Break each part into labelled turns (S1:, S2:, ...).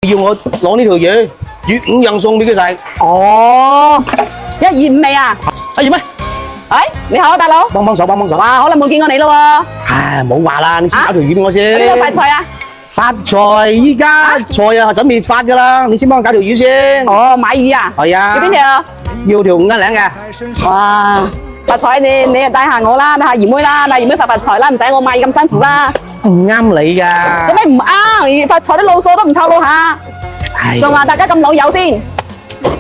S1: 要我攞呢條魚，月五樣送俾佢食。
S2: 哦，125啊？
S1: 阿葉咩？
S2: 喂，你好，大佬。
S1: 幫手，幫幫手。
S2: 哇，好耐冇見過你咯喎。
S1: 唉，冇話啦，你先搞條魚俾我先。
S2: 呢個發菜啊？
S1: 發財依家菜啊準備發噶啦，你先幫我搞條魚先。
S2: 哦，買魚啊？
S1: 係啊。
S2: 要邊條啊？
S1: 要條5斤零嘅。
S2: 哇，發菜你就帶下我啦，帶下二妹啦，帶二妹發財啦，唔使我買咁辛苦啦。
S1: 唔啱你噶。
S2: 做咩唔啱？發財啲路數都唔透露下，仲話大家咁老友先，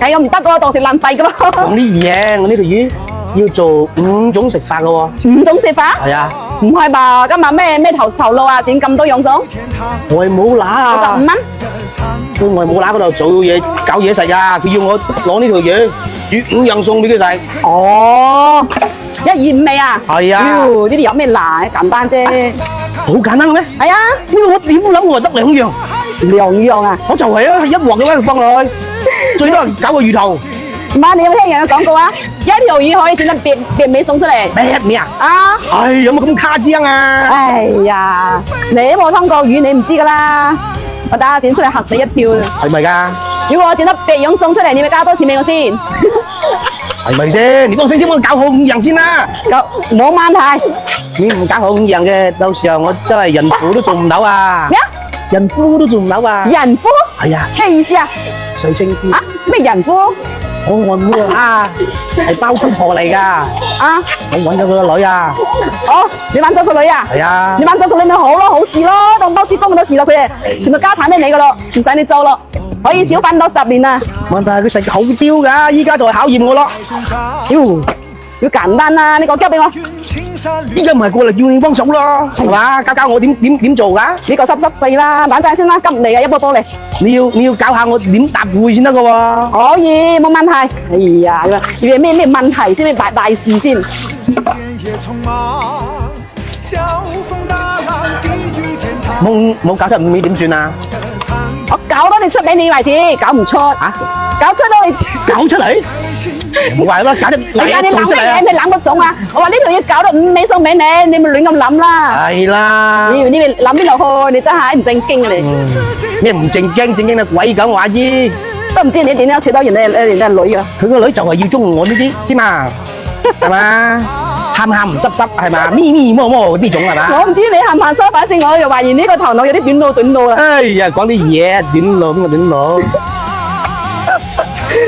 S2: 係我唔得噶，當食爛廢噶咯。
S1: 講啲嘢，我呢條魚要做5種食法噶喎。
S2: 5種食法？
S1: 係啊。
S2: 唔係吧？今日咩頭路啊？整咁多樣餸
S1: 外母乸啊
S2: ，65蚊。
S1: 去外母乸嗰度做嘢搞嘢食啊！佢要我攞呢條魚，月5樣送俾佢食。
S2: 哦，125味啊？
S1: 係啊。
S2: 呢啲有咩難？簡單啫。
S1: 好簡單嘅咩？
S2: 係啊。
S1: 呢個我點諗我得2樣。
S2: 2樣啊？
S1: 我就係啊，一鑊嘅話放落去，最多係搞個魚頭。
S2: 唔係，你有冇聽人嘅廣告啊？一條魚可以整得別味餸出嚟。
S1: 咩啊？
S2: 啊？
S1: 唉，有冇咁誇張啊？
S2: 哎呀，你都冇劏過魚，你唔知噶啦。我等下整出嚟嚇你一跳。
S1: 係咪㗎？
S2: 如果我整得別樣餸出嚟，你咪加多錢俾我先。
S1: 係咪先？你幫先幫我搞好5樣先啦。
S2: 冇問題。
S1: 你唔搞好5樣嘅，到時候我真係孕婦都做唔到啊！
S2: 咩啊？
S1: 孕婦都做唔到啊！
S2: 孕婦？
S1: 係啊。
S2: 咩意思啊？
S1: 水清啲。
S2: 啊？咩孕婦？
S1: 我外母啊，係包租婆嚟㗎。
S2: 啊？
S1: 我揾咗佢個女啊。
S2: 哦，你揾咗個女啊？
S1: 係啊。
S2: 你揾咗個女咪好咯，好事咯，當包租公咁多事咯，佢哋全部家產都你㗎咯，唔使你做咯，可以少奮鬥10年啊！
S1: 問題係佢食好刁㗎，依家就係考驗我咯。
S2: 要簡單啦，呢個交俾我。
S1: 依家唔係過嚟要你幫手咯，係嘛？教我點做㗎？
S2: 呢個濕碎啦，冷靜先啦，急嚟嘅一波波嚟。
S1: 你要教下我點答會先得㗎喎。
S2: 可以，冇問題。哎呀，要咩問題先？咩大事先？
S1: 冇搞出5味點算啊？
S2: 我搞到你出俾你為止，搞唔出啊？搞出到你
S1: 搞出嚟？唔係咯，搞出
S2: 你諗乜嘢？你諗乜種啊？我話呢條要搞到5味餸俾你，你咪亂咁諗啦。
S1: 係啦。
S2: 你咪諗邊落去？你真係唔正經啊你！
S1: 咩唔正經？正經啊鬼咁話啫！
S2: 都唔知你點樣娶到人哋女啊？
S1: 佢個女就係要中我呢啲知嘛？係嘛？喊唔濕濕係嘛？咪咪摸摸呢種係嘛？
S2: 我唔知你鹹唔鹹濕，反正我又懷疑呢個頭腦有啲短路啦。
S1: 哎呀，講啲嘢短路邊個短路？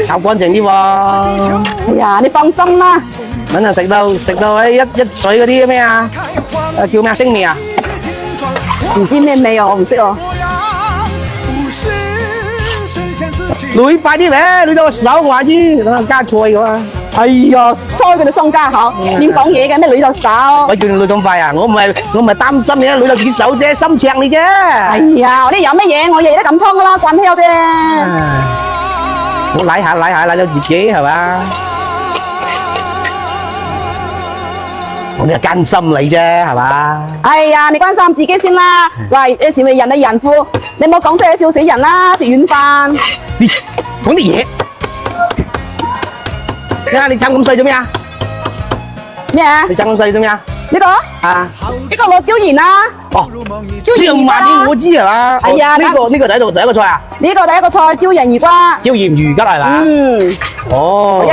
S1: 搞乾淨啲喎。
S2: 哎呀，你放心啦。
S1: 等陣食到喺一嘴嗰啲咩啊？叫咩星味啊？
S2: 唔知咩味啊？我唔識喎。
S1: 女快啲嚟，女到手話知，加菜嘅嘛。
S2: 哎呀，衰佢哋商家嗬，點講嘢嘅咩女到手？
S1: 喂，叫你女咁快啊？我唔係擔心你，女到自己手啫，心赤你啫。
S2: 哎呀，我啲有乜嘢？我日日都咁劏噶啦，慣香啫。
S1: 我舐下到自己係嘛？我哋係關心你啫係嘛？
S2: 哎呀，你關心自己先啦。喂，你是咪人係人婦？你唔好講出嚟笑死人啦，食軟飯。
S1: 你講啲嘢。你爭咁細做咩啊？
S2: 咩啊？
S1: 你爭咁細做咩啊？
S2: 呢個
S1: 啊？
S2: 呢個攞椒鹽啦。
S1: 哦，
S2: 椒鹽魚
S1: 話啲我知係嘛？
S2: 係啊，
S1: 呢個第一個菜啊？
S2: 呢個第一個菜椒仁魚瓜。
S1: 椒鹽魚㗎係嘛？哦。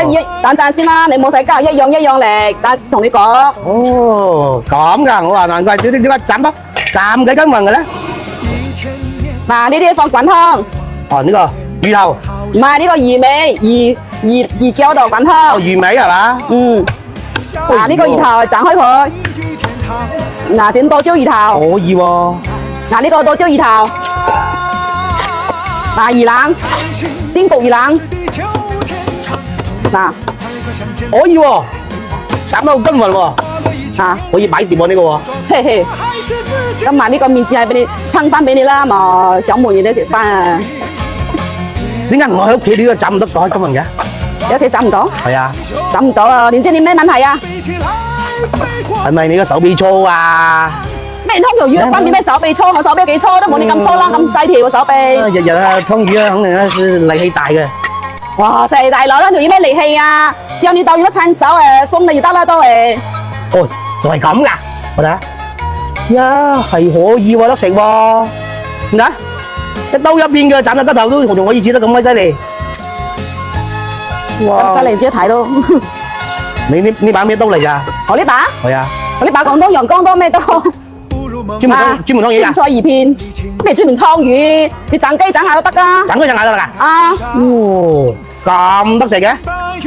S2: 等陣先啦，你冇使交一樣嚟，等同你講。
S1: 哦，咁㗎，我話難怪點解斬得咁鬼均勻嘅咧？
S2: 嗱，呢啲放滾湯。
S1: 哦，呢個魚頭。
S2: 唔係呢個魚尾，魚腳度滾湯。
S1: 哦，魚尾係嘛？
S2: 嗱，呢個魚頭斬開佢。嗱，整剁椒魚頭。
S1: 可以喎。
S2: 嗱，呢個剁椒魚頭。嗱，魚腩，煎焗魚腩。嗱，
S1: 可以喎，斬得好均勻喎。
S2: 啊，
S1: 可以擺碟喎呢個喎。
S2: 嘿嘿，今日呢個面子係俾你撐翻俾你啦，嘛小妹嘢都食翻啊！
S1: 點解我喺屋企呢個斬唔得咁均勻嘅？
S2: 你屋企斬唔到？
S1: 係啊，
S2: 斬唔到啊！你知你咩問題啊？
S1: 係咪你個手臂粗啊？
S2: 咩劏條魚關你咩手臂粗？我手臂幾粗都冇你咁粗啦，咁細條個手臂。
S1: 日日啊劏魚啊，肯定咧是力氣大嘅。
S2: 哇！細大佬，呢條魚咩力氣啊？只要你當然都親手封你就得啦，都係。
S1: 哦，就係咁噶，我睇下。呀，係可以喎，得食喎。點解？一兜一邊嘅斬得頭都仲可以切得咁鬼犀利。
S2: 哇！犀利，自己睇咯。
S1: 你呢把咩刀嚟㗎？
S2: 我呢把，
S1: 係啊，
S2: 我呢把廣東陽光刀咩刀？
S1: 專門湯魚
S2: 酸菜魚片，咩專門湯魚？你斬雞斬蟹都得㗎。
S1: 斬佢隻眼得啦㗎。
S2: 啊，
S1: 哦，咁得食嘅？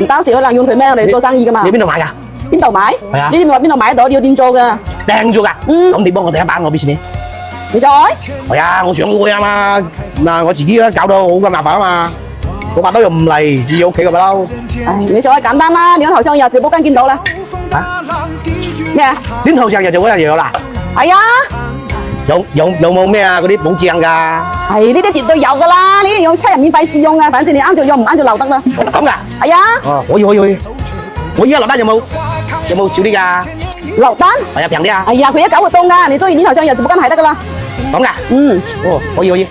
S2: 唔當時可能用佢咩？我哋做生意㗎嘛。
S1: 你邊度買㗎？
S2: 邊度買？
S1: 係啊。
S2: 呢啲話邊度買得到？你要點做㗎？
S1: 訂咗㗎。
S2: 嗯。
S1: 咁你幫我訂一把，我俾錢你。
S2: 你再？
S1: 係啊，我上會啊嘛。嗱，我自己咧搞到好咁麻煩啊嘛。我把刀又唔嚟，住喺屋企咁咪嬲。
S2: 唉，你再簡單啦，你喺頭上日直播間見到啦。
S1: 啊？
S2: 咩啊？
S1: 點頭上日就嗰樣嘢啦？
S2: 係啊。
S1: 有冇咩啊？嗰啲保證㗎？
S2: 係呢啲絕對有㗎啦，呢啲用7日免費試用嘅，反正你啱就用，唔啱就留得啦。
S1: 咁㗎？
S2: 係啊。
S1: 哦，可以。我而家落單有冇少啲㗎？
S2: 落單？
S1: 係啊，平啲啊？
S2: 係啊，佢一搞活動㗎，你中意呢頭上日直播間係得㗎啦。
S1: 咁㗎？
S2: 嗯。
S1: 哦，可以。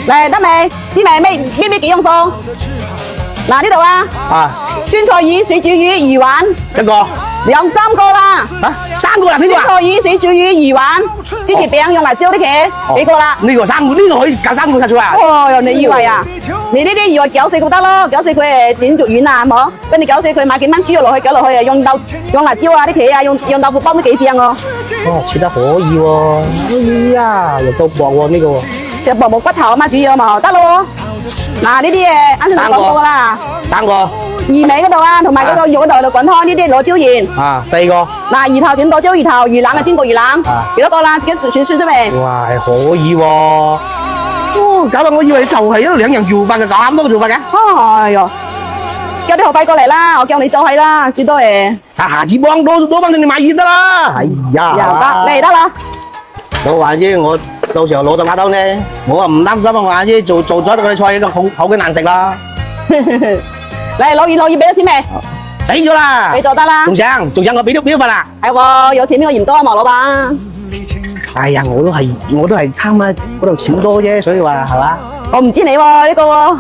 S2: 嚟得未？知未？咩幾樣餸？嗱呢度啊，
S1: 啊，
S2: 酸菜魚、水煮魚、魚丸，
S1: 一個。
S2: 兩三個啦。
S1: 啊，3個啦，邊個啊？
S2: 酸菜魚、水煮魚、魚丸，煎魚餅用辣椒啲嘅，幾個啦？
S1: 呢個3個，呢個可以揀3個出嚟啊？
S2: 哦，你以為啊？你呢啲以為攪碎佢得咯，攪碎佢剪肉丸啊，冇？跟住攪碎佢買幾蚊豬肉落去，攪落去用辣椒啊啲茄啊，用豆腐包都幾正喎。
S1: 哦，切得可以喎，可以啊，又夠薄喎呢個。
S2: 隻薄冇骨頭啊嘛，主要啊嘛，得咯。嗱呢啲啱先講過噶啦。
S1: 3個。
S2: 魚尾嗰度啊，同埋嗰個肉嗰度滾開呢啲攞椒鹽。
S1: 啊，4個。
S2: 嗱魚頭整多椒魚頭，魚腩啊煎過魚腩。幾多個啦？自己算咗未？
S1: 哇，係可以喎。哦，搞到我以為就係2人做法嘅，咁多個做法嘅。
S2: 哎喲，叫啲學費過嚟啦，我叫你走係啦，最多
S1: 下次多幫你買魚得啦。哎呀，
S2: 又得，你得啦。
S1: 我話啫，我到時候攞到把刀呢，我啊唔擔心啊，我話啫做咗嗰啲菜都好鬼難食啦。
S2: 嚟攞魚俾咗錢未？
S1: 俾咗啦，
S2: 俾咗得啦。
S1: 仲想我俾咗份啦。
S2: 係喎，有錢邊個嫌多啊？毛老闆。
S1: 哎呀，我都係貪啊嗰度錢多啫，所以話係嘛。
S2: 我唔知你喎呢個喎。